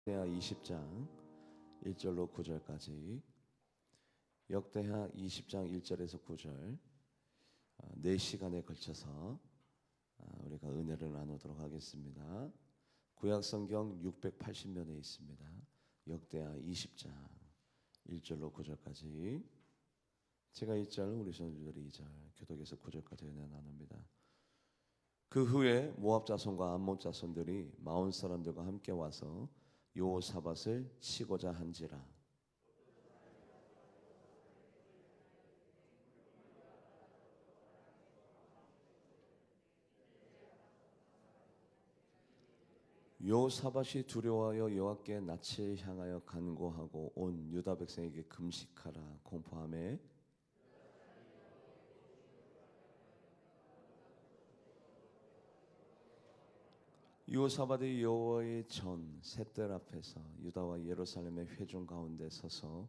역대하 20장 1절로 9절까지 역대하 20장 1절에서 9절 4시간에 걸쳐서 우리가 은혜를 나누도록 하겠습니다. 구약성경 680면에 있습니다. 역대하 20장 1절로 9절까지 제가 1절, 우리 선주들이 2절, 교독에서 9절까지 은혜 나눕니다. 그 후에 모압 자손과 암몬 자손들이 마온 사람들과 함께 와서 여호사밧을 치고자 한지라. 여호사밧이 두려워하여 여호와께 낯을 향하여 간구하고 온 유다 백성에게 금식하라 공포하매 여호사밧이 여호와의 전 셋들 앞에서 유다와 예루살렘의 회중 가운데 서서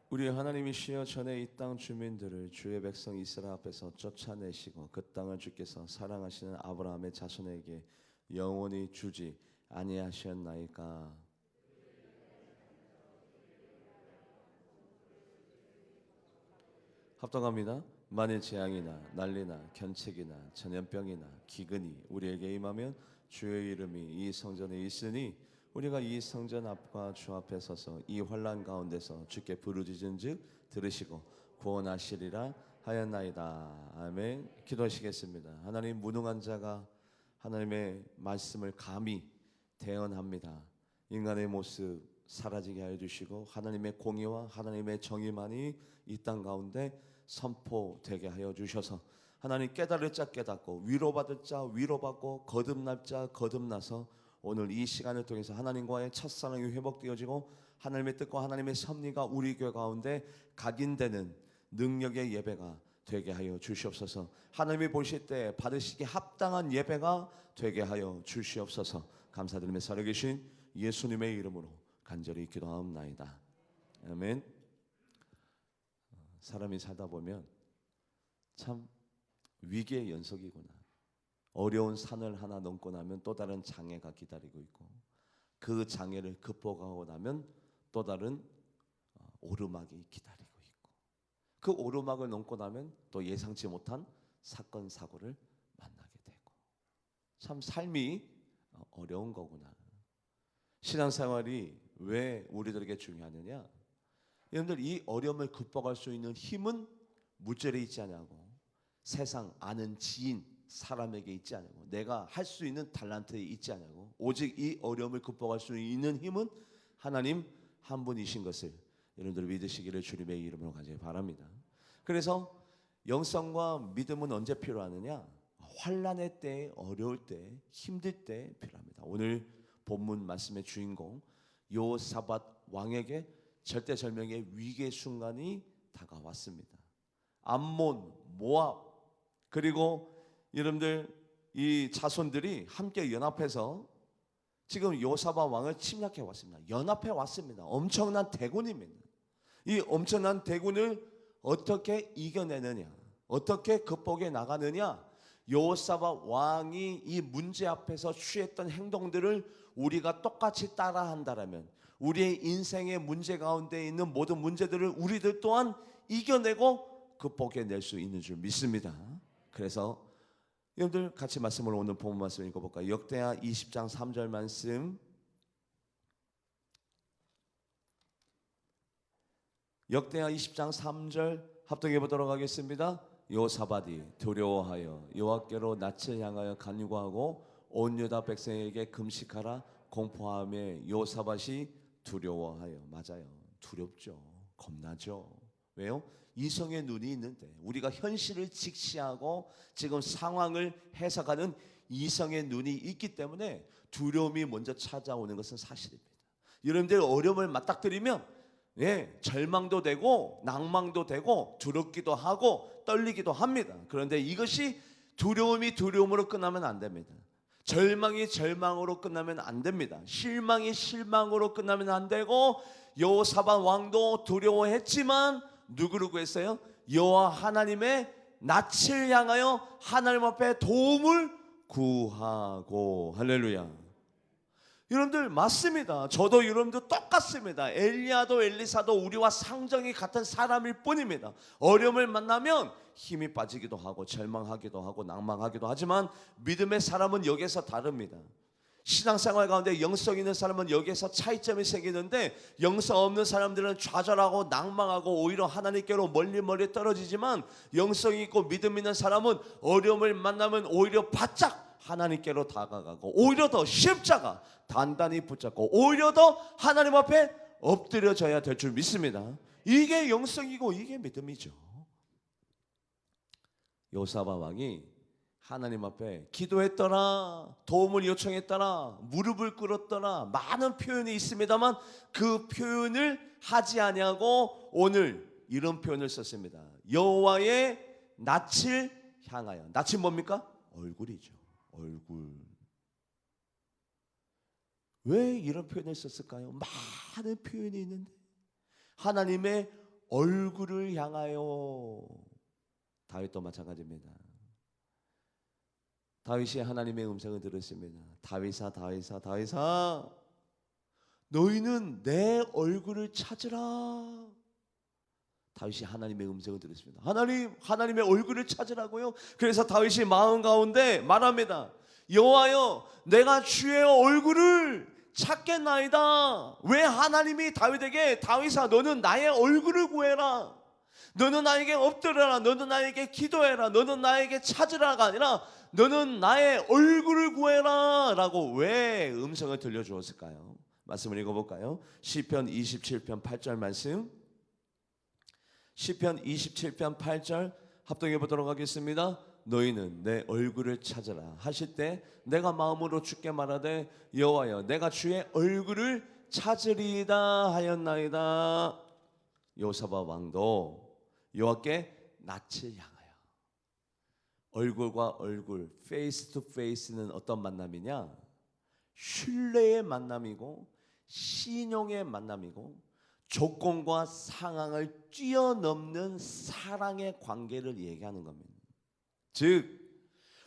우리 하나님이시여 전에 이 땅 주민들을 주의 백성 이스라엘 앞에서 쫓아내시고 그 땅을 주께서 사랑하시는 아브라함의 자손에게 영원히 주지 아니하셨나이까. 합독합니다. 만일 재앙이나 난리나 견책이나 전염병이나 기근이 우리에게 임하면 주의 이름이 이 성전에 있으니 우리가 이 성전 앞과 주 앞에 서서 이 환난 가운데서 주께 부르짖은즉 들으시고 구원하시리라 하였나이다. 아멘. 기도하시겠습니다. 하나님, 무능한 자가 하나님의 말씀을 감히 대언합니다. 인간의 모습 사라지게 하여 주시고 하나님의 공의와 하나님의 정의만이 이 땅 가운데 선포되게 하여 주셔서 하나님, 깨달을 자 깨닫고 위로받을 자 위로받고 거듭날 자 거듭나서 오늘 이 시간을 통해서 하나님과의 첫사랑이 회복되어지고 하나님의 뜻과 하나님의 섭리가 우리 교회 가운데 각인되는 능력의 예배가 되게 하여 주시옵소서. 하나님이 보실 때 받으시기에 합당한 예배가 되게 하여 주시옵소서. 감사드리며 살아계신 예수님의 이름으로 간절히 기도하옵나이다. 아멘. 사람이 살다 보면 참 위기의 연속이구나. 어려운 산을 하나 넘고 나면 또 다른 장애가 기다리고 있고 그 장애를 극복하고 나면 또 다른 오르막이 기다리고 있고 그 오르막을 넘고 나면 또 예상치 못한 사건 사고를 만나게 되고 참 삶이 어려운 거구나. 신앙생활이 왜 우리들에게 중요하느냐? 여러분들, 이 어려움을 극복할 수 있는 힘은 물질에 있지 않냐고, 세상 아는 지인 사람에게 있지 않냐고, 내가 할 수 있는 달란트에 있지 않냐고, 오직 이 어려움을 극복할 수 있는 힘은 하나님 한 분이신 것을 여러분들 믿으시기를 주님의 이름으로 간절히 바랍니다. 그래서 영성과 믿음은 언제 필요하느냐? 환난의 때, 어려울 때, 힘들 때 필요합니다. 오늘 본문 말씀의 주인공 여호사밧 왕에게 절대절명의 위기의 순간이 다가왔습니다. 암몬, 모압, 그리고 여러분들 이 자손들이 함께 연합해서 지금 여호사밧 왕을 침략해 왔습니다. 연합해 왔습니다. 엄청난 대군입니다. 이 엄청난 대군을 어떻게 이겨내느냐, 어떻게 극복해 나가느냐, 여호사밧 왕이 이 문제 앞에서 취했던 행동들을 우리가 똑같이 따라한다라면 우리의 인생의 문제 가운데 있는 모든 문제들을 우리들 또한 이겨내고 극복해낼 수 있는 줄 믿습니다. 그래서 여러분들 같이 말씀을 오늘 본문 말씀 읽어볼까요? 역대하 20장 3절 말씀, 역대하 20장 3절 합독해 보도록 하겠습니다. 여호사밧이 두려워하여 여호와께로 낯을 향하여 간구하고 온 유다 백성에게 금식하라 공포하며 여호사밧이 두려워하여. 맞아요, 두렵죠, 겁나죠. 왜요? 이성의 눈이 있는데 우리가 현실을 직시하고 지금 상황을 해석하는 이성의 눈이 있기 때문에 두려움이 먼저 찾아오는 것은 사실입니다. 여러분들 어려움을 맞닥뜨리면 절망도 되고 낭망도 되고 두렵기도 하고 떨리기도 합니다. 그런데 이것이 두려움이 두려움으로 끝나면 안 됩니다. 절망이 절망으로 끝나면 안 됩니다. 실망이 실망으로 끝나면 안 되고, 여호사밧 왕도 두려워했지만 누구를 구했어요? 여호와 하나님의 낯을 향하여 하나님 앞에 도움을 구하고. 할렐루야. 여러분들 맞습니다. 저도 여러분도 똑같습니다. 엘리야도 엘리사도 우리와 상정이 같은 사람일 뿐입니다. 어려움을 만나면 힘이 빠지기도 하고 절망하기도 하고 낭망하기도 하지만 믿음의 사람은 여기서 다릅니다. 신앙생활 가운데 영성 있는 사람은 여기에서 차이점이 생기는데, 영성 없는 사람들은 좌절하고 낭망하고 오히려 하나님께로 멀리 떨어지지만, 영성 있고 믿음 있는 사람은 어려움을 만나면 오히려 바짝 하나님께로 다가가고, 오히려 더 십자가 단단히 붙잡고, 오히려 더 하나님 앞에 엎드려져야 될 줄 믿습니다. 이게 영성이고 이게 믿음이죠. 여호사밧 왕이 하나님 앞에 기도했더라, 도움을 요청했더라, 무릎을 꿇었더라, 많은 표현이 있습니다만 그 표현을 하지 아니하고 오늘 이런 표현을 썼습니다. 여호와의 낯을 향하여. 낯이 뭡니까? 얼굴이죠. 얼굴. 왜 이런 표현을 썼을까요? 많은 표현이 있는데 하나님의 얼굴을 향하여. 다윗도 마찬가지입니다. 다윗이 하나님의 음성을 들었습니다. 다윗아, 다윗아, 다윗아, 너희는 내 얼굴을 찾으라. 다윗이 하나님의 음성을 들었습니다. 하나님의 얼굴을 찾으라고요. 그래서 다윗이 마음 가운데 말합니다. 여호와여, 내가 주의 얼굴을 찾겠나이다. 왜 하나님이 다윗에게 다윗아 너는 나의 얼굴을 구해라, 너는 나에게 엎드려라, 너는 나에게 기도해라, 너는 나에게 찾으라가 아니라 너는 나의 얼굴을 구해라 라고 왜 음성을 들려주었을까요? 말씀을 읽어볼까요? 시편 27편 8절 말씀, 시편 27편 8절 합독해 보도록 하겠습니다. 너희는 내 얼굴을 찾으라 하실 때 내가 마음으로 주께 말하되 여호와여 내가 주의 얼굴을 찾으리이다 하였나이다. 여호사밧 왕도 여호와께 낯을 향하여. 얼굴과 얼굴, 페이스 투 페이스는 어떤 만남이냐? 신뢰의 만남이고 신용의 만남이고 조건과 상황을 뛰어넘는 사랑의 관계를 얘기하는 겁니다. 즉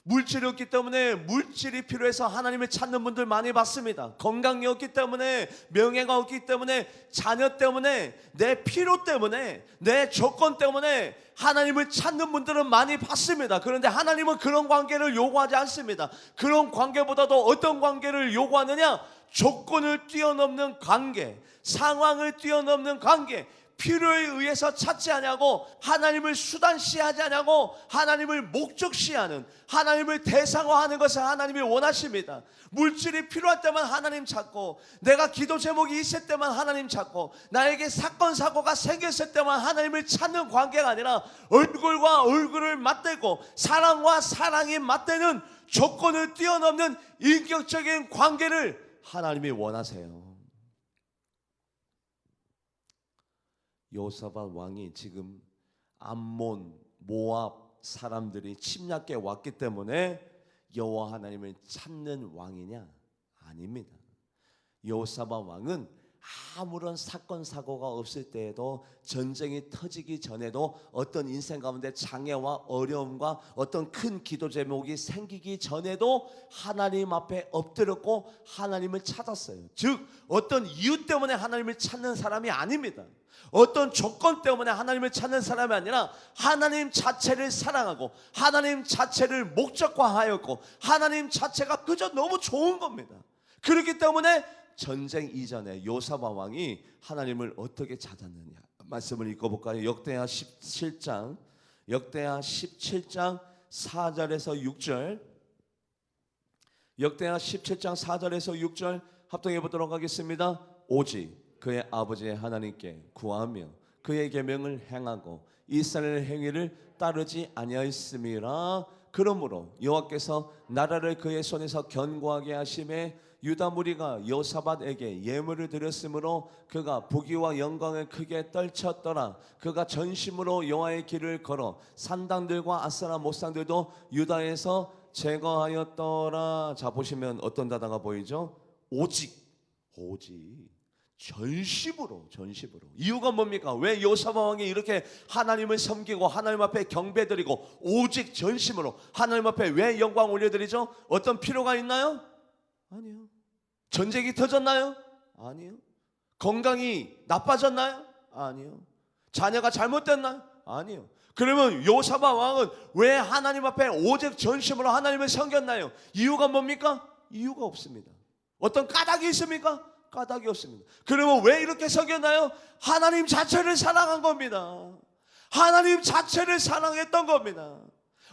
물질이 없기 때문에, 물질이 필요해서 하나님을 찾는 분들 많이 봤습니다. 건강이 없기 때문에, 명예가 없기 때문에, 자녀 때문에, 내 필요 때문에, 내 조건 때문에 하나님을 찾는 분들은 많이 봤습니다. 그런데 하나님은 그런 관계를 요구하지 않습니다. 그런 관계보다도 어떤 관계를 요구하느냐? 조건을 뛰어넘는 관계, 상황을 뛰어넘는 관계, 필요에 의해서 찾지 않냐고, 하나님을 수단시하지 않냐고, 하나님을 목적시하는, 하나님을 대상화하는 것을 하나님이 원하십니다. 물질이 필요할 때만 하나님 찾고, 내가 기도 제목이 있을 때만 하나님 찾고, 나에게 사건 사고가 생겼을 때만 하나님을 찾는 관계가 아니라 얼굴과 얼굴을 맞대고 사랑과 사랑이 맞대는 조건을 뛰어넘는 인격적인 관계를 하나님이 원하세요. 여호사밧 왕이 지금 암몬, 모압 사람들이 침략해 왔기 때문에 여호와 하나님을 찾는 왕이냐? 아닙니다. 여호사밧 왕은 아무런 사건 사고가 없을 때에도, 전쟁이 터지기 전에도, 어떤 인생 가운데 장애와 어려움과 어떤 큰 기도 제목이 생기기 전에도 하나님 앞에 엎드렸고 하나님을 찾았어요. 즉 어떤 이유 때문에 하나님을 찾는 사람이 아닙니다. 어떤 조건 때문에 하나님을 찾는 사람이 아니라 하나님 자체를 사랑하고 하나님 자체를 목적화하였고 하나님 자체가 그저 너무 좋은 겁니다. 그렇기 때문에 전쟁 이전에 여호사밧 왕이 하나님을 어떻게 찾았느냐? 말씀을 읽어볼까요? 역대하 17장 4절에서 6절, 역대하 17장 4절에서 6절 합동해 보도록 하겠습니다. 오직 그의 아버지의 하나님께 구하며 그의 계명을 행하고 이스라엘 행위를 따르지 아니하였음이라. 그러므로 여호와께서 나라를 그의 손에서 견고하게 하심에 유다 무리가 여호사밧에게 예물을 드렸으므로 그가 부귀와 영광을 크게 떨쳤더라. 그가 전심으로 여호와의 길을 걸어 산당들과 아세라 목상들도 유다에서 제거하였더라. 자 보시면 어떤 단어가 보이죠? 오직 전심으로. 이유가 뭡니까? 왜 요사바 왕이 이렇게 하나님을 섬기고 하나님 앞에 경배드리고 오직 전심으로 하나님 앞에 왜 영광 올려드리죠? 어떤 필요가 있나요? 아니요. 전쟁이 터졌나요? 아니요. 건강이 나빠졌나요? 아니요. 자녀가 잘못됐나요? 아니요. 그러면 요사바 왕은 왜 하나님 앞에 오직 전심으로 하나님을 섬겼나요? 이유가 뭡니까? 이유가 없습니다. 어떤 까닭이 있습니까? 까닭이 없습니다. 그러면 왜 이렇게 섬겼나요? 하나님 자체를 사랑한 겁니다. 하나님 자체를 사랑했던 겁니다.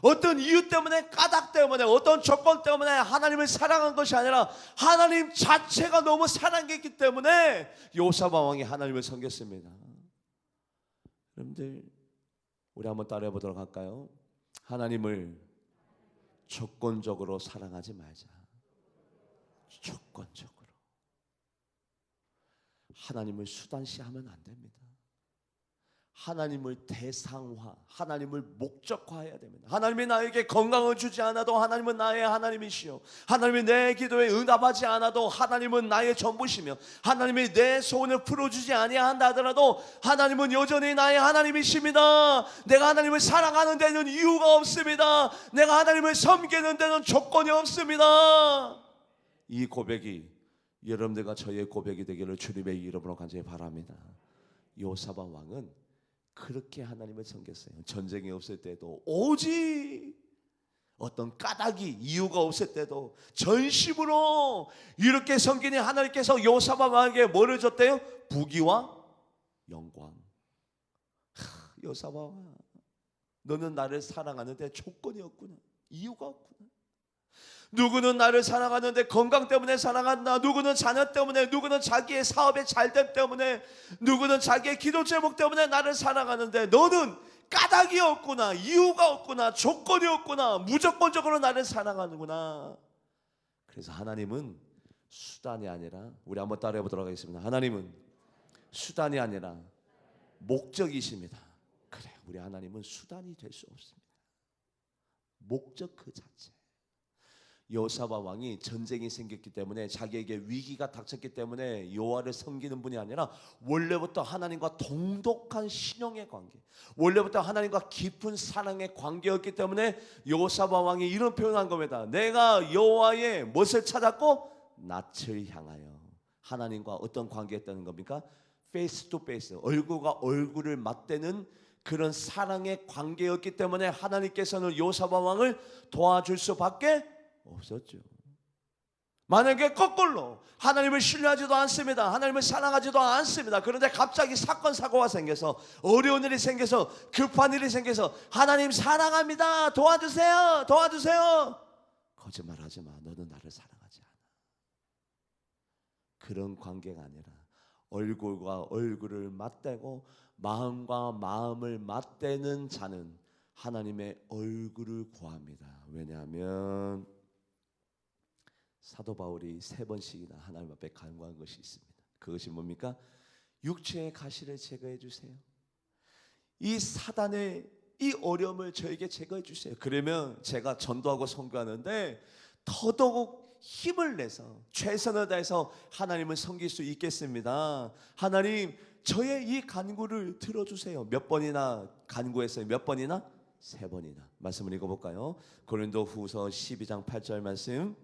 어떤 이유 때문에, 까닭 때문에, 어떤 조건 때문에 하나님을 사랑한 것이 아니라 하나님 자체가 너무 사랑했기 때문에 요사바 왕이 하나님을 섬겼습니다. 여러분들 우리 한번 따라해 보도록 할까요? 하나님을 조건적으로 사랑하지 말자. 조건적으로. 하나님을 수단시하면 안 됩니다. 하나님을 대상화, 하나님을 목적화해야 됩니다. 하나님이 나에게 건강을 주지 않아도 하나님은 나의 하나님이시요, 하나님이 내 기도에 응답하지 않아도 하나님은 나의 전부시며, 하나님이 내 소원을 풀어주지 아니한다 하더라도 하나님은 여전히 나의 하나님이십니다. 내가 하나님을 사랑하는 데는 이유가 없습니다. 내가 하나님을 섬기는 데는 조건이 없습니다. 이 고백이 여러분들과 저의 고백이 되기를 주님의 이름으로 간절히 바랍니다. 요사바 왕은 그렇게 하나님을 섬겼어요. 전쟁이 없을 때도 오직, 어떤 까닭이 이유가 없을 때도 전심으로 이렇게 섬기니 하나님께서 요사바 왕에게 뭐를 줬대요? 부귀와 영광. 요사바 왕, 너는 나를 사랑하는데 조건이 없구나, 이유가 없구나. 누구는 나를 사랑하는데 건강 때문에 사랑한다. 누구는 자녀 때문에, 누구는 자기의 사업의 잘됨 때문에, 누구는 자기의 기도 제목 때문에 나를 사랑하는데 너는 까닭이 없구나, 이유가 없구나, 조건이 없구나, 무조건적으로 나를 사랑하는구나. 그래서 하나님은 수단이 아니라, 우리 한번 따라해 보도록 하겠습니다. 하나님은 수단이 아니라 목적이십니다. 그래, 우리 하나님은 수단이 될 수 없습니다. 목적 그 자체. 요사바 왕이 전쟁이 생겼기 때문에, 자기에게 위기가 닥쳤기 때문에 여호와를 섬기는 분이 아니라 원래부터 하나님과 동독한 신령의 관계, 원래부터 하나님과 깊은 사랑의 관계였기 때문에 요사바 왕이 이런 표현한 겁니다. 내가 여호와의 무엇을 찾았고? 낯을 향하여. 하나님과 어떤 관계였다는 겁니까? 페이스 투 페이스, 얼굴과 얼굴을 맞대는 그런 사랑의 관계였기 때문에 하나님께서는 요사바 왕을 도와줄 수밖에 없었죠. 만약에 거꾸로 하나님을 신뢰하지도 않습니다. 하나님을 사랑하지도 않습니다. 그런데 갑자기 사건 사고가 생겨서, 어려운 일이 생겨서, 급한 일이 생겨서 하나님 사랑합니다, 도와주세요, 도와주세요. 거짓말하지 마. 너는 나를 사랑하지 않아. 그런 관계가 아니라 얼굴과 얼굴을 맞대고 마음과 마음을 맞대는 자는 하나님의 얼굴을 구합니다. 왜냐하면 사도 바울이 3번씩이나 하나님 앞에 간구한 것이 있습니다. 그것이 뭡니까? 육체의 가시를 제거해 주세요. 이 사단의 이 어려움을 저에게 제거해 주세요. 그러면 제가 전도하고 선교하는데 더더욱 힘을 내서 최선을 다해서 하나님을 섬길 수 있겠습니다. 하나님, 저의 이 간구를 들어주세요. 몇 번이나 간구했어요? 몇 번이나? 3번이나. 말씀을 읽어볼까요? 고린도후서 12장 8절 말씀,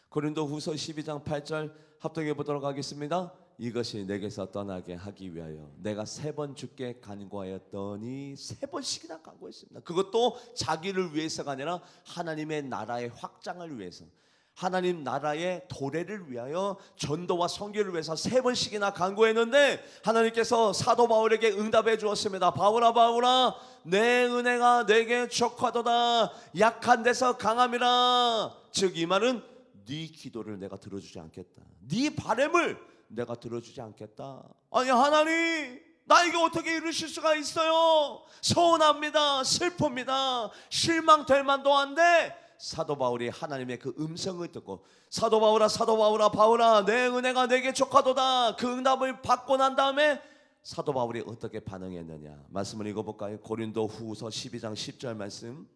고린도후서 12장 8절 합독해 보도록 하겠습니다. 이것이 내게서 떠나게 하기 위하여 내가 3번 주께 간구하였더니, 3번씩이나 간구했습니다. 그것도 자기를 위해서가 아니라 하나님의 나라의 확장을 위해서, 하나님 나라의 도래를 위하여, 전도와 선교를 위해서 3번씩이나 간구했는데 하나님께서 사도 바울에게 응답해 주었습니다. 바울아, 바울아, 내 은혜가 내게 족하도다. 약한 데서 강함이라. 즉 이 말은 네 기도를 내가 들어주지 않겠다. 네 바람을 내가 들어주지 않겠다. 아니, 하나님, 나에게 어떻게 이러실 수가 있어요? 서운합니다. 슬픕니다. 실망될 만도 한데 사도 바울이 하나님의 그 음성을 듣고, 사도 바울아, 사도 바울아, 바울아, 내 은혜가 내게 족하도다. 그 응답을 받고 난 다음에 사도 바울이 어떻게 반응했느냐? 말씀을 읽어볼까요? 고린도후서 12장 10절 말씀,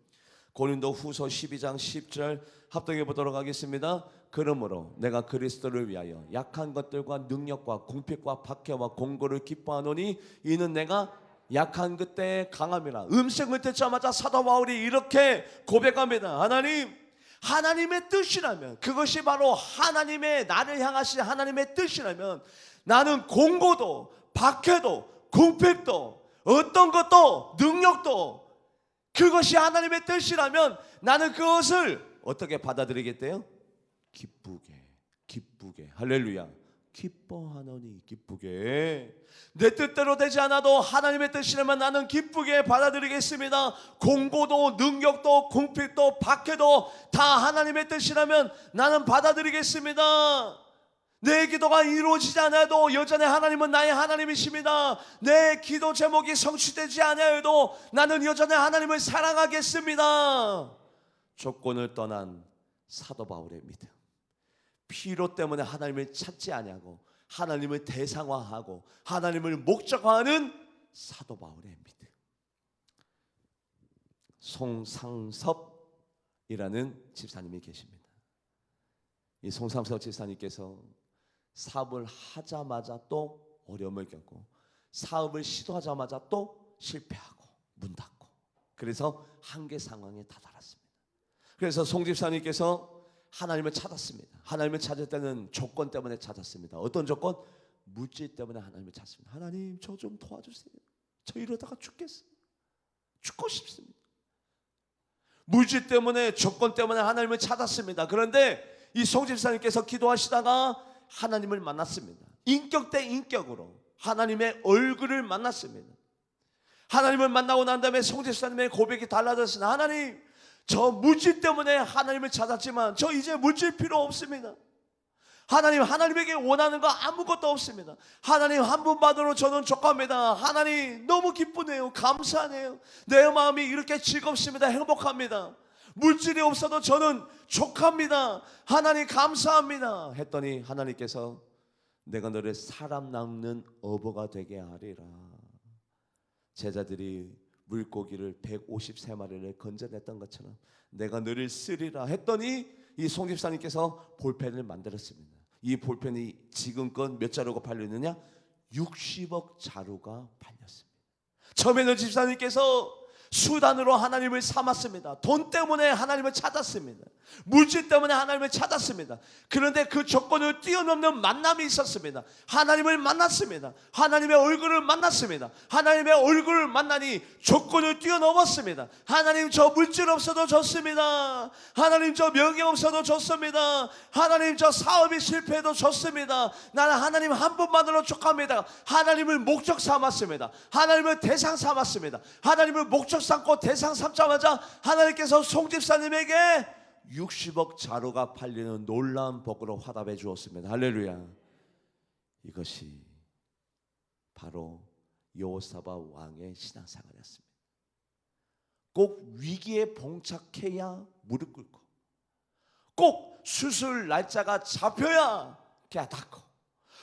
고린도 후서 12장 10절 합독해 보도록 하겠습니다. 그러므로 내가 그리스도를 위하여 약한 것들과 능력과 궁핍과 박해와 공고를 기뻐하노니 이는 내가 약한 그때의 강함이라. 음성을 듣자마자 사도 바울이 이렇게 고백합니다. 하나님의 뜻이라면, 그것이 바로 하나님의, 나를 향하신 하나님의 뜻이라면 나는 공고도 박해도 궁핍도 어떤 것도 능력도 그것이 하나님의 뜻이라면 나는 그것을 어떻게 받아들이겠대요? 기쁘게. 할렐루야. 기뻐하노니. 기쁘게. 내 뜻대로 되지 않아도 하나님의 뜻이라면 나는 기쁘게 받아들이겠습니다. 공고도 능력도 궁핍도 박해도 다 하나님의 뜻이라면 나는 받아들이겠습니다. 내 기도가 이루어지지 않아도 여전히 하나님은 나의 하나님이십니다. 내 기도 제목이 성취되지 않아도 나는 여전히 하나님을 사랑하겠습니다. 조건을 떠난 사도 바울의 믿음, 필요 때문에 하나님을 찾지 아니하고 하나님을 대상화하고 하나님을 목적화하는 사도 바울의 믿음. 송상섭이라는 집사님이 계십니다. 이 송상섭 집사님께서 사업을 하자마자 또 어려움을 겪고 사업을 시도하자마자 또 실패하고 문 닫고, 그래서 한계 상황에 다다랐습니다. 그래서 송 집사님께서 하나님을 찾았습니다. 하나님을 찾을 때는 조건 때문에 찾았습니다. 어떤 조건? 물질 때문에 하나님을 찾습니다. 하나님, 저 좀 도와주세요. 저 이러다가 죽겠어요. 죽고 싶습니다. 물질 때문에, 조건 때문에 하나님을 찾았습니다. 그런데 이 송 집사님께서 기도하시다가 하나님을 만났습니다. 인격 대 인격으로 하나님의 얼굴을 만났습니다. 하나님을 만나고 난 다음에 송 집사님의 고백이 달라졌습니다. 하나님, 저 물질 때문에 하나님을 찾았지만 저 이제 물질 필요 없습니다. 하나님, 하나님에게 원하는 거 아무것도 없습니다. 하나님 한 분만으로 저는 족합니다. 하나님 너무 기쁘네요. 감사하네요. 내 마음이 이렇게 즐겁습니다. 행복합니다. 물질이 없어도 저는 족합니다. 하나님 감사합니다. 했더니 하나님께서 내가 너를 사람 낚는 어부가 되게 하리라. 제자들이 물고기를 153마리를 건져냈던 것처럼 내가 너를 쓰리라 했더니 이 송 집사님께서 볼펜을 만들었습니다. 이 볼펜이 지금껏 몇 자루가 팔렸느냐? 60억 자루가 팔렸습니다. 처음에는 집사님께서 수단으로 하나님을 삼았습니다. 돈 때문에 하나님을 찾았습니다. 물질 때문에 하나님을 찾았습니다. 그런데 그 조건을 뛰어넘는 만남이 있었습니다. 하나님을 만났습니다. 하나님의 얼굴을 만났습니다. 하나님의 얼굴을 만나니 조건을 뛰어넘었습니다. 하나님, 저 물질 없어도 좋습니다. 하나님, 저 명예 없어도 좋습니다. 하나님, 저 사업이 실패해도 좋습니다. 나는 하나님 한 분만으로 족합니다. 하나님을 목적 삼았습니다. 하나님을 대상 삼았습니다. 하나님을 목적 삼고 대상 삼자마자 하나님께서 송 집사님에게 60억 자루가 팔리는 놀라운 복으로 화답해 주었습니다. 할렐루야. 이것이 바로 여호사밧 왕의 신앙생활이었습니다. 꼭 위기에 봉착해야 무릎 꿇고, 꼭 수술 날짜가 잡혀야 깨닫고,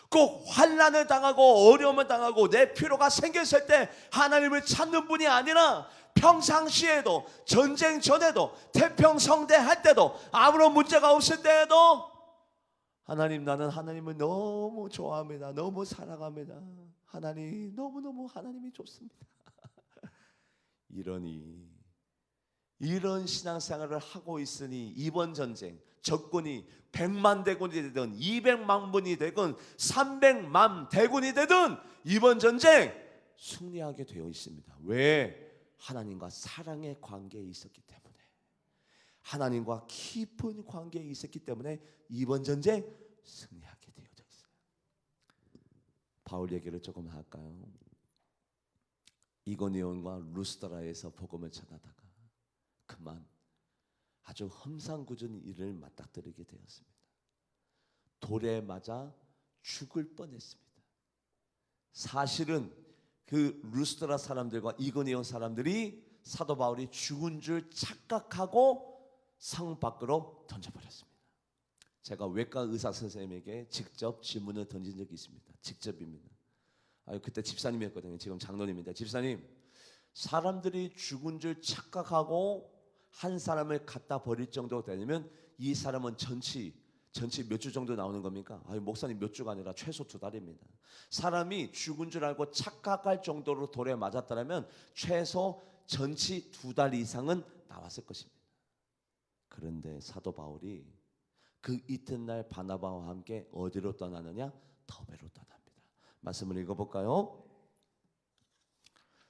꼭 환난을 당하고 어려움을 당하고 내 필요가 생겼을 때 하나님을 찾는 분이 아니라 평상시에도, 전쟁 전에도, 태평성대 할 때도, 아무런 문제가 없을 때에도 하나님, 나는 하나님을 너무 좋아합니다. 너무 사랑합니다. 하나님, 너무너무 하나님이 좋습니다. 이런 신앙생활을 하고 있으니 이번 전쟁 적군이 100만 대군이 되든 200만 분이 되든 300만 대군이 되든 이번 전쟁 승리하게 되어 있습니다. 왜? 하나님과 사랑의 관계에 있었기 때문에, 하나님과 깊은 관계에 있었기 때문에 이번 전쟁 승리하게 되어져 있어요. 바울 얘기를 조금 할까요? 이고니온과 루스드라에서 복음을 전하다가 그만 아주 험상궂은 일을 맞닥뜨리게 되었습니다. 돌에 맞아 죽을 뻔했습니다. 사실은 그 루스드라 사람들과 이고니온 사람들이 사도 바울이 죽은 줄 착각하고 성 밖으로 던져버렸습니다. 제가 외과 의사 선생님에게 직접 질문을 던진 적이 있습니다. 직접입니다. 그때 집사님이었거든요. 지금 장로님인데, 집사님, 사람들이 죽은 줄 착각하고 한 사람을 갖다 버릴 정도가 되면 이 사람은 전치 몇 주 정도 나오는 겁니까? 목사님 몇 주가 아니라 최소 2달입니다. 사람이 죽은 줄 알고 착각할 정도로 돌에 맞았다면 최소 전치 2달 이상은 나왔을 것입니다. 그런데 사도 바울이 그 이튿날 바나바와 함께 어디로 떠나느냐? 더베로 떠납니다. 말씀을 읽어볼까요?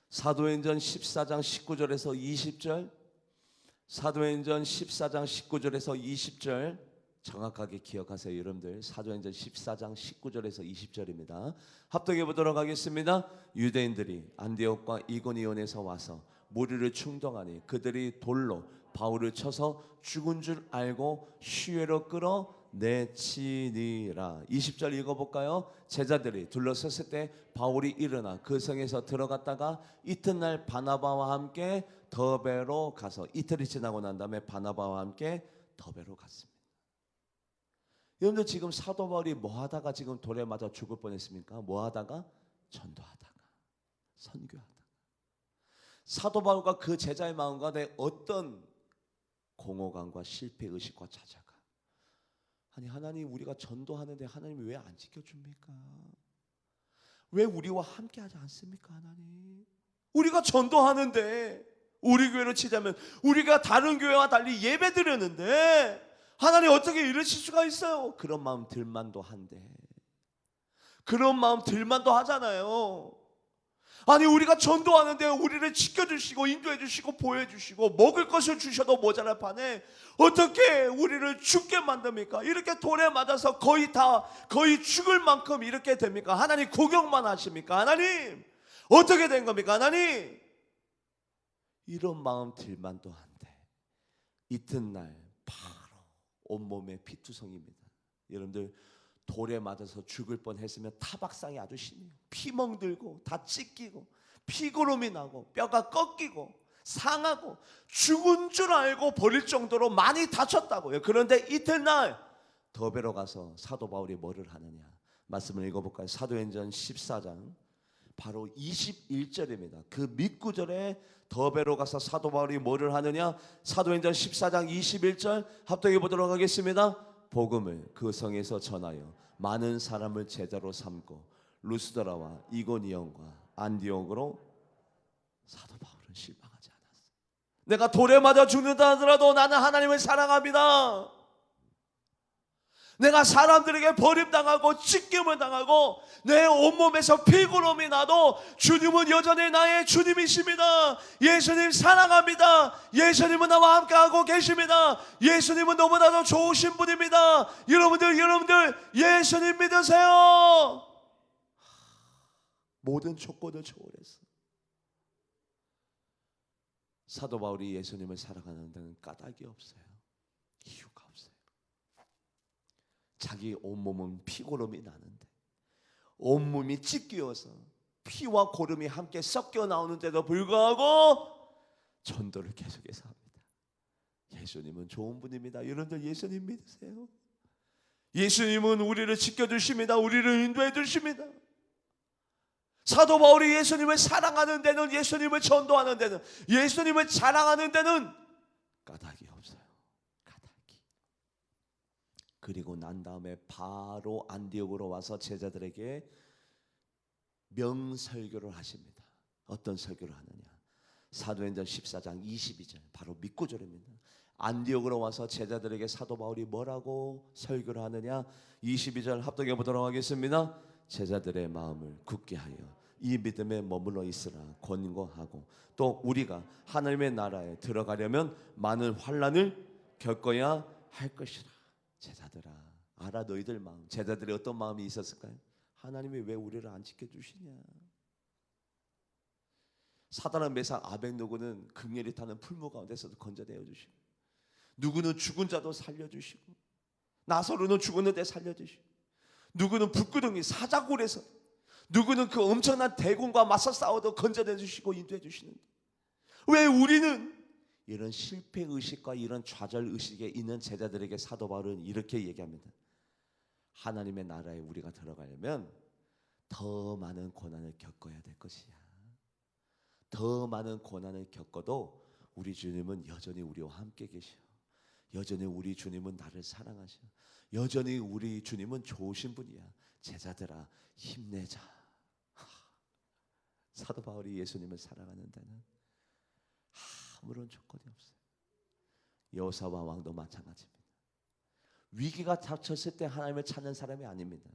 사도행전 14장 19절에서 20절, 사도행전 14장 19절에서 20절 정확하게 기억하세요. 여러분들 사도행전 14장 19절에서 20절입니다. 합독해 보도록 하겠습니다. 유대인들이 안디옥과 이고니온에서 와서 무리를 충동하니 그들이 돌로 바울을 쳐서 죽은 줄 알고 시외로 끌어내치니라. 20절 읽어볼까요? 제자들이 둘러섰을 때 바울이 일어나 그 성에서 들어갔다가 이튿날 바나바와 함께 더베로 가서 이틀이 지나고 난 다음에 바나바와 함께 더베로 갔습니다. 여러분들 지금 사도 바울이 뭐 하다가 지금 돌에 맞아 죽을 뻔했습니까? 뭐 하다가? 전도하다가, 선교하다가. 사도 바울과 그 제자의 마음 가운데 어떤 공허감과 실패의식과 좌절감. 아니 하나님, 우리가 전도하는데 하나님이 왜 안 지켜줍니까? 왜 우리와 함께하지 않습니까? 하나님, 우리가 전도하는데, 우리 교회로 치자면 우리가 다른 교회와 달리 예배 드렸는데 하나님 어떻게 이러실 수가 있어요? 그런 마음 들만도 한데, 그런 마음 들만도 하잖아요. 아니 우리가 전도하는데 우리를 지켜주시고 인도해주시고 보여주시고 먹을 것을 주셔도 모자랄 판에 어떻게 우리를 죽게 만듭니까? 이렇게 돌에 맞아서 거의 죽을 만큼 이렇게 됩니까? 하나님 구경만 하십니까? 하나님 어떻게 된 겁니까? 하나님, 이런 마음 들만도 한데 이튿날 바로 온몸에 피투성입니다. 여러분들 돌에 맞아서 죽을 뻔했으면 타박상이 아주 심해요. 피 멍들고 다 찢기고 피고름이 나고 뼈가 꺾이고 상하고 죽은 줄 알고 버릴 정도로 많이 다쳤다고요. 그런데 이튿날 더베로 가서 사도 바울이 뭐를 하느냐? 말씀을 읽어볼까요? 사도행전 14장 바로 21절입니다. 그 밑구절에 더베로 가서 사도 바울이 뭐를 하느냐? 사도행전 14장 21절 합독해 보도록 하겠습니다. 복음을 그 성에서 전하여 많은 사람을 제자로 삼고 루스드라와 이고니온과 안디옥으로. 사도 바울은 실망하지 않았어. 내가 돌에 맞아 죽는다 하더라도 나는 하나님을 사랑합니다. 내가 사람들에게 버림당하고 찢김을 당하고 내 온몸에서 피고름이 나도 주님은 여전히 나의 주님이십니다. 예수님 사랑합니다. 예수님은 나와 함께하고 계십니다. 예수님은 너무나도 좋으신 분입니다. 여러분들 예수님 믿으세요. 모든 조건을 초월했어. 사도 바울이 예수님을 사랑하는 데는 까닭이 없어요. 이유가 없어요. 자기 온몸은 피고름이 나는데, 온몸이 찢기어서 피와 고름이 함께 섞여 나오는데도 불구하고 전도를 계속해서 합니다. 예수님은 좋은 분입니다. 여러분들 예수님 믿으세요? 예수님은 우리를 지켜주십니다. 우리를 인도해 주십니다. 사도 바울이 예수님을 사랑하는 데는, 예수님을 전도하는 데는, 예수님을 자랑하는 데는 까닭이 없어요. 그리고 난 다음에 바로 안디옥으로 와서 제자들에게 명설교를 하십니다. 어떤 설교를 하느냐? 사도행전 14장 22절 바로 밑구절입니다. 안디옥으로 와서 제자들에게 사도 바울이 뭐라고 설교를 하느냐? 22절 합독해 보도록 하겠습니다. 제자들의 마음을 굳게 하여 이 믿음에 머물러 있으라 권고하고, 또 우리가 하나님의 나라에 들어가려면 많은 환난을 겪어야 할 것이라. 제자들아, 알아 너희들 마음. 제자들의 어떤 마음이 있었을까요? 하나님이 왜 우리를 안 지켜주시냐? 사단은 매사 아벡노고는 극렬히 타는 풀무 가운데서도 건져내어 주시고, 누구는 죽은 자도 살려주시고, 나사로는 죽었는데 살려주시고, 누구는 불구덩이 사자굴에서, 누구는 그 엄청난 대군과 맞서 싸워도 건져내 주시고 인도해 주시는데, 왜 우리는 이런 실패의식과 이런 좌절의식에 있는 제자들에게 사도 바울은 이렇게 얘기합니다. 하나님의 나라에 우리가 들어가려면 더 많은 고난을 겪어야 될 것이야. 더 많은 고난을 겪어도 우리 주님은 여전히 우리와 함께 계셔. 여전히 우리 주님은 나를 사랑하셔. 여전히 우리 주님은 좋으신 분이야. 제자들아, 힘내자. 사도 바울이 예수님을 사랑하는 데는 아무런 조건이 없어요. 여호사밧 왕도 마찬가지입니다. 위기가 닥쳤을 때 하나님을 찾는 사람이 아닙니다.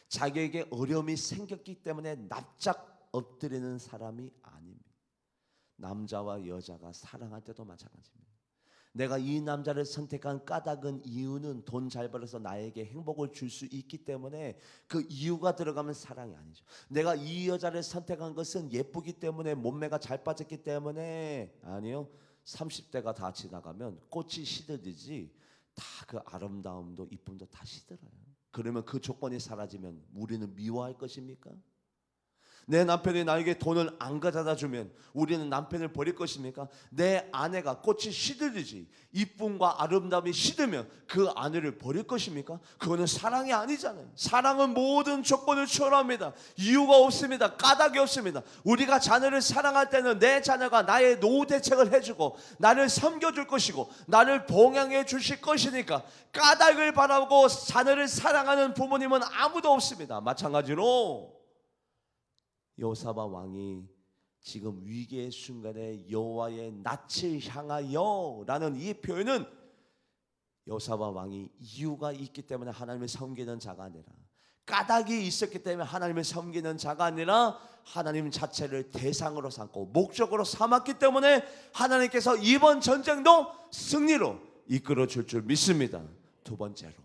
자기에게 어려움이 생겼기 때문에 납작 엎드리는 사람이 아닙니다. 남자와 여자가 사랑할 때도 마찬가지입니다. 내가 이 남자를 선택한 까닭은 이유는 돈 잘 벌어서 나에게 행복을 줄 수 있기 때문에 그 이유가 들어가면 사랑이 아니죠. 내가 이 여자를 선택한 것은 예쁘기 때문에 몸매가 잘 빠졌기 때문에 아니요. 30대가 다 지나가면 꽃이 시들듯이 다 그 아름다움도 이쁨도 다 시들어요. 그러면 그 조건이 사라지면 우리는 미워할 것입니까? 내 남편이 나에게 돈을 안 가져다 주면 우리는 남편을 버릴 것입니까? 내 아내가 꽃이 시들듯이 이쁨과 아름다움이 시들면 그 아내를 버릴 것입니까? 그거는 사랑이 아니잖아요. 사랑은 모든 조건을 초월합니다. 이유가 없습니다. 까닭이 없습니다. 우리가 자녀를 사랑할 때는 내 자녀가 나의 노후 대책을 해주고 나를 섬겨줄 것이고 나를 봉양해 주실 것이니까 까닭을 바라고 자녀를 사랑하는 부모님은 아무도 없습니다. 마찬가지로 여호사밧 왕이 지금 위기의 순간에 여호와의 낯을 향하여 라는 이 표현은 여호사밧 왕이 이유가 있기 때문에 하나님을 섬기는 자가 아니라 까닭이 있었기 때문에 하나님을 섬기는 자가 아니라 하나님 자체를 대상으로 삼고 목적으로 삼았기 때문에 하나님께서 이번 전쟁도 승리로 이끌어 줄 믿습니다. 두 번째로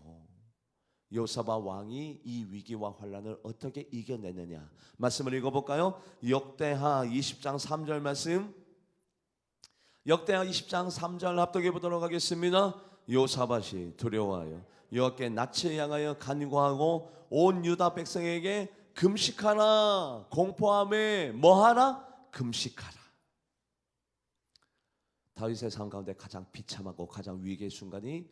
여호사밧 왕이 이 위기와 환란을 어떻게 이겨내느냐 말씀을 읽어볼까요? 역대하 20장 3절 말씀, 역대하 20장 3절 합독해 보도록 하겠습니다. 여호사밧이 두려워하여 여호와께 낯을 향하여 간구하고 온 유다 백성에게 금식하라. 공포함에 뭐하라? 금식하라. 다윗의 삶 가운데 가장 비참하고 가장 위기의 순간이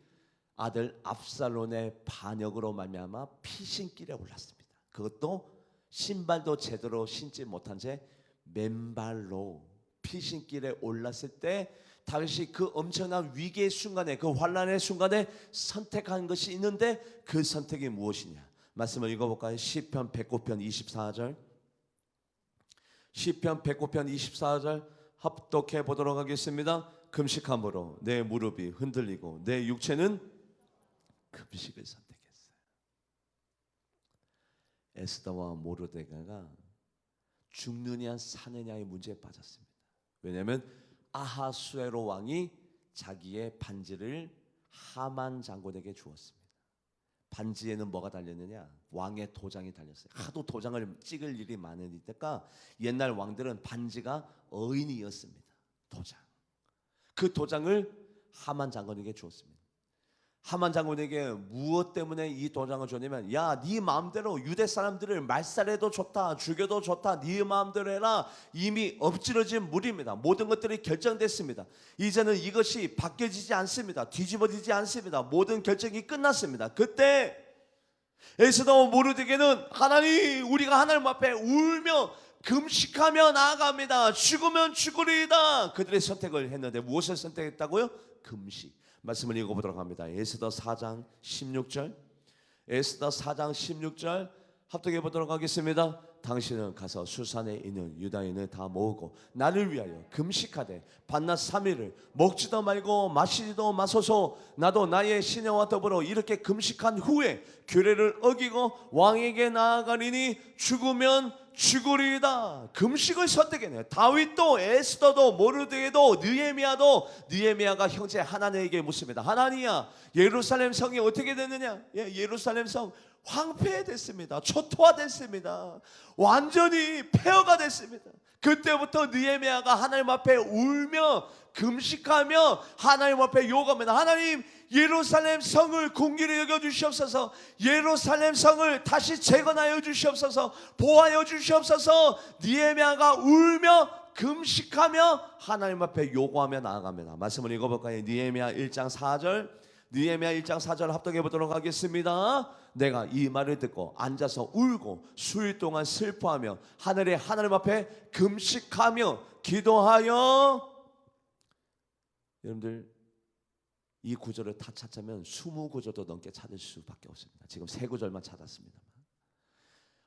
아들 압살롬의 반역으로 말미암아 피신길에 올랐습니다. 그것도 신발도 제대로 신지 못한 채 맨발로 피신길에 올랐을 때 다윗이 그 엄청난 위기의 순간에 그 환난의 순간에 선택한 것이 있는데 그 선택이 무엇이냐? 말씀을 읽어볼까요? 시편 109편 24절, 시편 109편 24절 합독해 보도록 하겠습니다. 금식함으로 내 무릎이 흔들리고 내 육체는 금식을 선택했어요. 에스더와 모르드가가 죽느냐 사느냐의 문제에 빠졌습니다. 왜냐하면 아하수에로 왕이 자기의 반지를 하만 장군에게 주었습니다. 반지에는 뭐가 달렸느냐? 왕의 도장이 달렸어요. 하도 도장을 찍을 일이 많으니까 옛날 왕들은 반지가 어인이었습니다. 도장. 그 도장을 하만 장군에게 주었습니다. 하만 장군에게 무엇 때문에 이 도장을 줬냐면, 야, 네 마음대로 유대 사람들을 말살해도 좋다, 죽여도 좋다, 네 마음대로 해라. 이미 엎질러진 물입니다. 모든 것들이 결정됐습니다. 이제는 이것이 바뀌어지지 않습니다. 뒤집어지지 않습니다. 모든 결정이 끝났습니다. 그때 에스더와 모르드게는 하나님, 우리가 하나님 앞에 울며 금식하며 나아갑니다. 죽으면 죽으리이다. 그들의 선택을 했는데 무엇을 선택했다고요? 금식. 말씀을 읽어보도록 합니다. 에스더 4장 16절, 에스더 4장 16절 합독해 보도록 하겠습니다. 당신은 가서 수산에 있는 유다인을 다 모으고 나를 위하여 금식하되 밤낮 3일을 먹지도 말고 마시지도 마소서. 나도 나의 시녀와 더불어 이렇게 금식한 후에 규례를 어기고 왕에게 나아가리니 죽으면 죽으리이다. 금식을 선택했네요. 다윗도 에스더도 모르드게도 느헤미야가 형제 하나님에게 묻습니다. 하나님이야, 예루살렘 성이 어떻게 됐느냐? 예루살렘 성 황폐됐습니다. 초토화됐습니다. 완전히 폐허가 됐습니다. 그때부터 느헤미야가 하나님 앞에 울며 금식하며 하나님 앞에 요구합니다. 하나님, 예루살렘 성을 긍휼히 여겨 주시옵소서. 예루살렘 성을 다시 재건하여 주시옵소서. 보호하여 주시옵소서. 느헤미야가 울며 금식하며 하나님 앞에 요구하며 나아갑니다. 말씀을 읽어볼까요? 느헤미야 1장 4절, 느헤미야 1장 4절 합독해 보도록 하겠습니다. 내가 이 말을 듣고 앉아서 울고 수일 동안 슬퍼하며 하늘의 하나님 앞에 금식하며 기도하여 여러분들 이 구절을 다 찾자면 20구절도 넘게 찾을 수밖에 없습니다. 지금 3구절만 찾았습니다.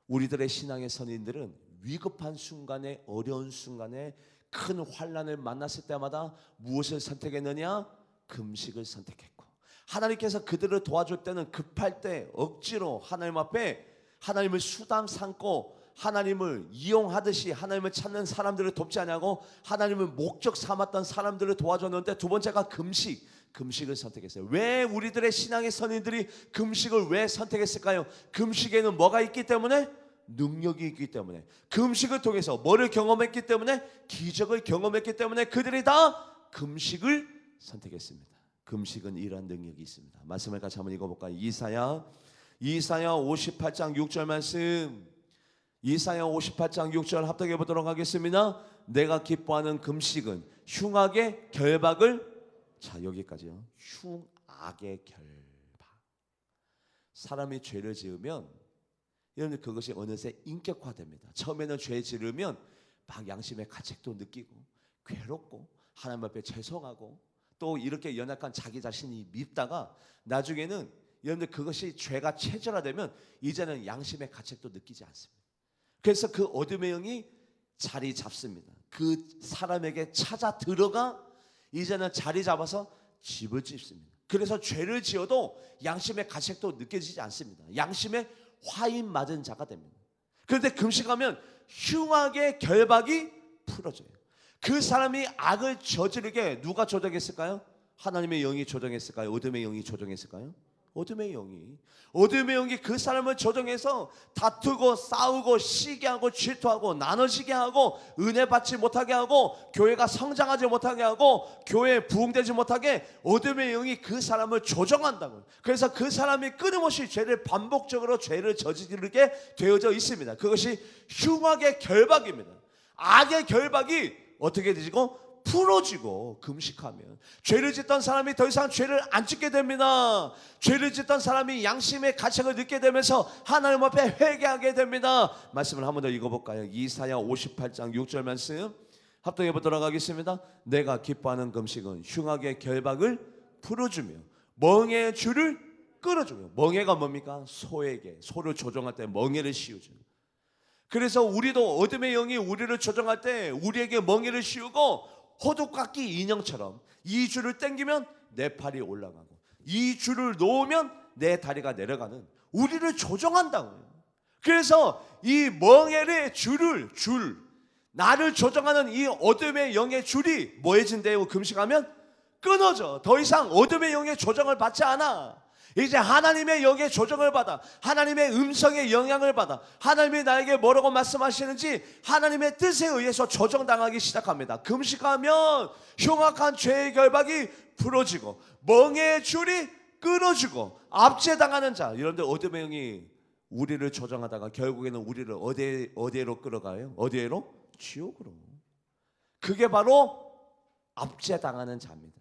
우리들의 신앙의 선인들은 위급한 순간에, 어려운 순간에, 큰 환난을 만났을 때마다 무엇을 선택했느냐? 금식을 선택했고, 하나님께서 그들을 도와줄 때는 급할 때 억지로 하나님 앞에 하나님을 수단 삼고 하나님을 이용하듯이 하나님을 찾는 사람들을 돕지 않냐고 하나님을 목적 삼았던 사람들을 도와줬는데, 두 번째가 금식을 선택했어요. 왜 우리들의 신앙의 선인들이 금식을 왜 선택했을까요? 금식에는 뭐가 있기 때문에? 능력이 있기 때문에. 금식을 통해서 뭐를 경험했기 때문에? 기적을 경험했기 때문에 그들이 다 금식을 선택했습니다. 금식은 이러한 능력이 있습니다. 말씀을 같이 한번 읽어볼까요? 이사야 58장 6절 말씀, 이사야 58장 6절 합독해 보도록 하겠습니다. 내가 기뻐하는 금식은 흉악의 결박을, 자 여기까지요. 흉악의 결박. 사람이 죄를 지으면 여러분 그것이 어느새 인격화됩니다. 처음에는 죄 지르면 막 양심의 가책도 느끼고 괴롭고 하나님 앞에 죄송하고 또 이렇게 연약한 자기 자신이 밉다가 나중에는 여러분들 그것이 죄가 체질화되면 이제는 양심의 가책도 느끼지 않습니다. 그래서 그 어둠의 영이 자리 잡습니다. 그 사람에게 찾아 들어가 이제는 자리 잡아서 집을 짓습니다. 그래서 죄를 지어도 양심의 가책도 느껴지지 않습니다. 양심의 화인 맞은 자가 됩니다. 그런데 금식하면 흉악의 결박이 풀어져요. 그 사람이 악을 저지르게 누가 조정했을까요? 하나님의 영이 조정했을까요? 어둠의 영이 조정했을까요? 어둠의 영이 그 사람을 조정해서 다투고 싸우고 시기하게 하고 질투하고 나눠지게 하고 은혜 받지 못하게 하고 교회가 성장하지 못하게 하고 교회에 부흥되지 못하게 어둠의 영이 그 사람을 조정한다고요. 그래서 그 사람이 끊임없이 반복적으로 죄를 저지르게 되어져 있습니다. 그것이 흉악의 결박입니다. 악의 결박이 어떻게 되지고? 풀어지고 금식하면 죄를 짓던 사람이 더 이상 죄를 안 짓게 됩니다. 죄를 짓던 사람이 양심의 가책을 느끼게 되면서 하나님 앞에 회개하게 됩니다. 말씀을 한 번 더 읽어볼까요? 이사야 58장 6절 말씀 합독해 보도록 하겠습니다. 내가 기뻐하는 금식은 흉악의 결박을 풀어주며 멍에의 줄을 끌어주며. 멍에가 뭡니까? 소를 조종할 때 멍에를 씌우죠. 그래서 우리도 어둠의 영이 우리를 조종할 때 우리에게 멍에를 씌우고 호두깎이 인형처럼 이 줄을 당기면 내 팔이 올라가고 이 줄을 놓으면 내 다리가 내려가는, 우리를 조정한다고요. 그래서 이 멍에의 나를 조정하는 이 어둠의 영의 줄이 뭐해진대요? 금식하면 끊어져. 더 이상 어둠의 영의 조정을 받지 않아. 이제 하나님의 영의 조정을 받아, 하나님의 음성의 영향을 받아, 하나님이 나에게 뭐라고 말씀하시는지 하나님의 뜻에 의해서 조정당하기 시작합니다. 금식하면 흉악한 죄의 결박이 풀어지고 멍에의 줄이 끊어지고 압제당하는 자. 여러분들 어둠의 영이 우리를 조정하다가 결국에는 우리를 어디로 끌어가요? 어디로? 지옥으로. 그게 바로 압제당하는 자입니다.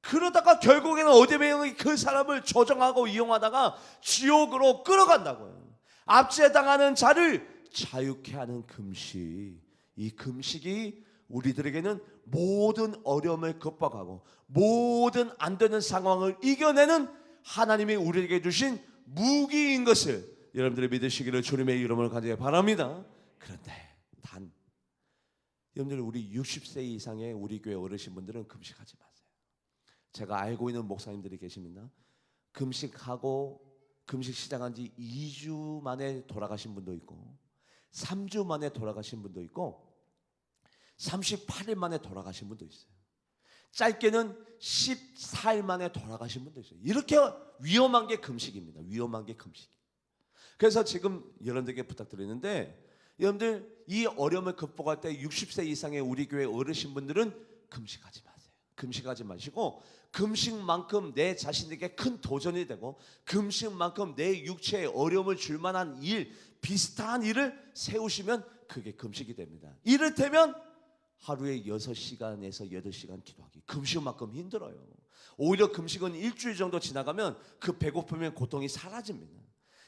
그러다가 결국에는 어둠의 영이 그 사람을 조정하고 이용하다가 지옥으로 끌어간다고요. 압제당하는 자를 자유케 하는 금식. 이 금식이 우리들에게는 모든 어려움을 극복하고 모든 안 되는 상황을 이겨내는 하나님이 우리에게 주신 무기인 것을 여러분들이 믿으시기를 주님의 이름으로 간절히 바랍니다. 그런데 여러분들 우리 60세 이상의 우리 교회 어르신분들은 금식하지 마세요. 제가 알고 있는 목사님들이 계십니다. 금식 시작한 지 2주 만에 돌아가신 분도 있고 3주 만에 돌아가신 분도 있고 38일 만에 돌아가신 분도 있어요. 짧게는 14일 만에 돌아가신 분도 있어요. 이렇게 위험한 게 금식입니다. 위험한 게 금식. 그래서 지금 여러분들에게 부탁드리는데, 여러분들 이 어려움을 극복할 때 60세 이상의 우리 교회 어르신분들은 금식하지 마세요. 금식하지 마시고 금식만큼 내 자신에게 큰 도전이 되고 금식만큼 내 육체에 어려움을 줄 만한 일, 비슷한 일을 세우시면 그게 금식이 됩니다. 이를테면 하루에 6시간에서 8시간 기도하기. 금식만큼 힘들어요. 오히려 금식은 일주일 정도 지나가면 그 배고픔의 고통이 사라집니다.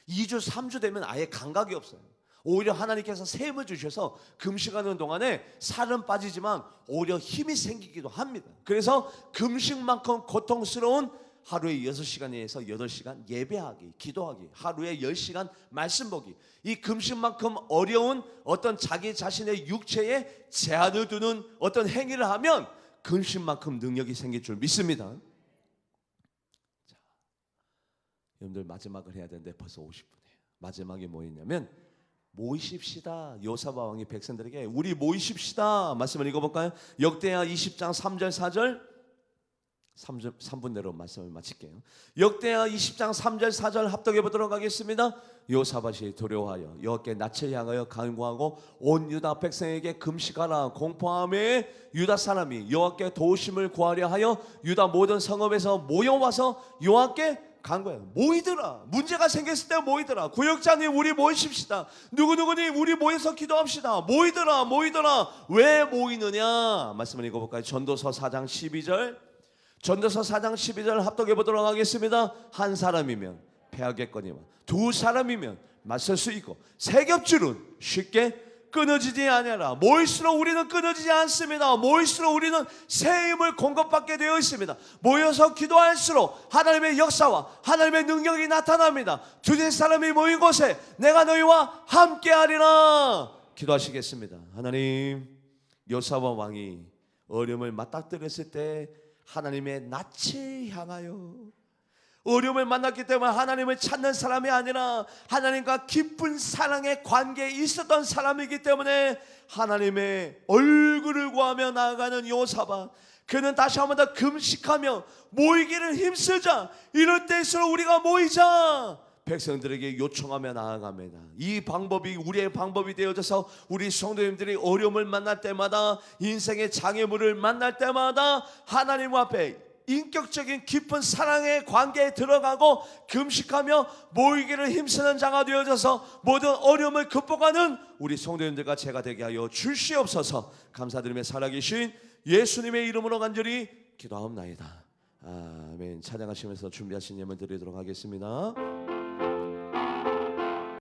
2주, 3주 되면 아예 감각이 없어요. 오히려 하나님께서 셈을 주셔서 금식하는 동안에 살은 빠지지만 오히려 힘이 생기기도 합니다. 그래서 금식만큼 고통스러운 하루에 6시간에서 8시간 예배하기, 기도하기, 하루에 10시간 말씀 보기, 이 금식만큼 어려운 어떤 자기 자신의 육체에 제한을 두는 어떤 행위를 하면 금식만큼 능력이 생길 줄 믿습니다. 자, 여러분들 마지막을 해야 되는데 벌써 50분이에요. 마지막에 뭐 있냐면 모이십시다. 요사바 왕이 백성들에게 우리 모이십시다 말씀을 읽어볼까요? 역대하 20장 3절 4절 3분 내로 말씀을 마칠게요. 역대하 20장 3절 4절 합독해 보도록 하겠습니다. 요사밧이 두려워하여 여호와께 낯을 향하여 간구하고 온 유다 백성에게 금식하라 공포함에 유다 사람이 여호와께 도우심을 구하려 하여 유다 모든 성읍에서 모여와서 여호와께 간구해요. 모이더라. 문제가 생겼을 때 모이더라. 구역장님 우리 모이십시다. 누구누구니 우리 모여서 기도합시다. 모이더라. 왜 모이느냐 말씀을 읽어볼까요? 전도서 4장 12절 전도서 4장 12절 합독해 보도록 하겠습니다. 한 사람이면 패하겠거니와 두 사람이면 맞설 수 있고 세 겹줄은 쉽게 끊어지지 아니하라. 모일수록 우리는 끊어지지 않습니다. 모일수록 우리는 새 힘을 공급받게 되어 있습니다. 모여서 기도할수록 하나님의 역사와 하나님의 능력이 나타납니다. 두세 사람이 모인 곳에 내가 너희와 함께하리라. 기도하시겠습니다. 하나님, 요사바 왕이 어려움을 맞닥뜨렸을 때 하나님의 낯을 향하여 어려움을 만났기 때문에 하나님을 찾는 사람이 아니라 하나님과 깊은 사랑의 관계에 있었던 사람이기 때문에 하나님의 얼굴을 구하며 나아가는 요사밧, 그는 다시 한 번 더 금식하며 모이기를 힘쓰자. 이럴 때일수록 우리가 모이자 백성들에게 요청하며 나아갑니다. 이 방법이 우리의 방법이 되어져서 우리 성도님들이 어려움을 만날 때마다, 인생의 장애물을 만날 때마다 하나님 앞에 인격적인 깊은 사랑의 관계에 들어가고 금식하며 모이기를 힘쓰는 자가 되어져서 모든 어려움을 극복하는 우리 성도님들과 제가 되게 하여 주시옵소서. 감사드리며 살아계신 예수님의 이름으로 간절히 기도하옵나이다. 아멘. 찬양하시면서 준비하신 예물 드리도록 하겠습니다.